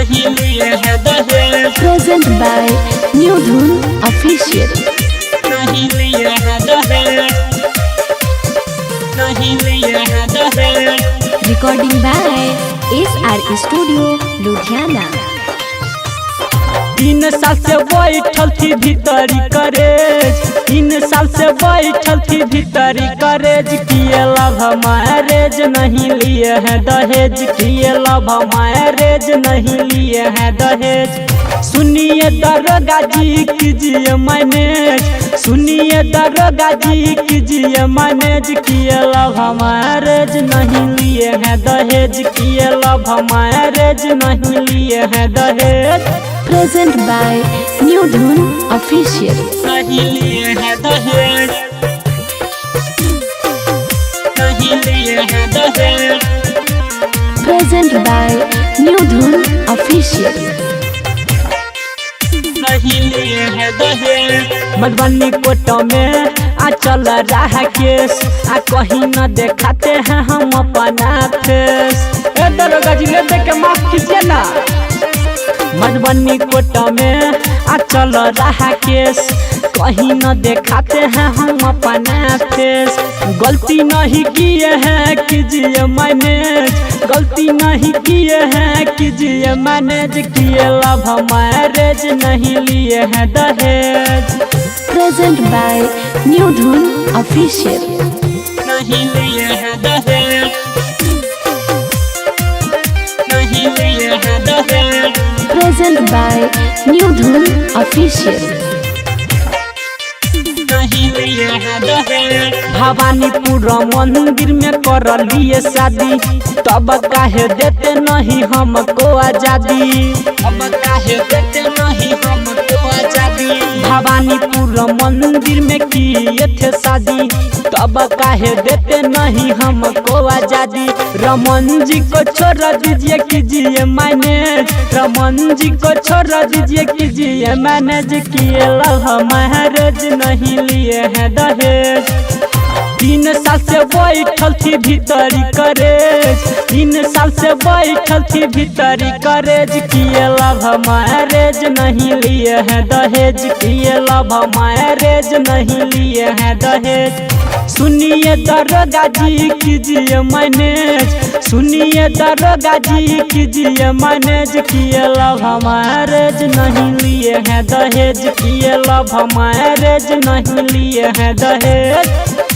नहीं लिए है दहेज। Present by New Dhun Official. नहीं लिए है दहेज, नहीं लिए है दहेज। Recording by SR Studio, Ludhiana. 3 साल से बैठल थी भीतरी करेज, 3 साल से बैठल थी भीतरी करेज। किए लव मैरेज नहीं लिए हैं दहेज, किए लव मैरेज नहीं लिए हैं दहेज। सुनिए दरोगा जी कीजिए मैनेज, सुनिए दरोगा जी कीजिए मैनेज। किए लव मैरेज नहीं लिए हैं दहेज, किए लव मैरेज नहीं लिए हैं दहेज। Present by New Dhun Official. नहीं लिए हैं दहेज, नहीं लिए हैं दहेज। Present by New Dhun Official. नहीं लिए हैं दहेज। मधुबनी कोर्ट में आ चल रहा केस, आ कहीं न दिखाते हैं हम अपना फेस। ए दरोगा जी ले दे के माफ कीजिए ना। मधुबनी कोर्ट में आ चल रहा केस, कहीं न दिखाते हैं हम अपना फेस। गलती नहीं किए हैं कीजिए मैनेज, गलती नहीं किए हैं कीजिए मैनेज। किए लव मैरेज नहीं लिए हैं दहेज। Present by New Dhun Official. नहीं लिए हैं दहेज, नहीं लिए हैं दहेज। Present by New Dhun Official. नहीं लिए हैं दहेज। भवानीपुर मंदिर में कर लिए शादी, तब काहे देते नहीं हमको आजादी, अब काहे देते नहीं हमको आजादी। भवानीपुर मंदिर में किए थे शादी, तब काहे देते नहीं हमको आजादी। रमन जी को छोड़ दीजिए कीजिए मैनेज, रमन जी को छोड़ दीजिए कीजिए मैनेज। किए लव मैरेज नहीं लिए हैं दहेज। 3 साल से बैठल थी भीतरी करेज, 3 साल से बैठल थी भीतरी करेज। किए लव मैरेज नहीं लिए हैं दहेज, किए लव मैरेज नहीं लिए हैं दहेज। सुनिए दरोगा जी कीजिए मैनेज, सुनिए दरोगा जी कीजिए मैनेज। किए लव मैरेज नहीं लिए हैं दहेज, किए लव मैरेज नहीं लिए हैं दहेज।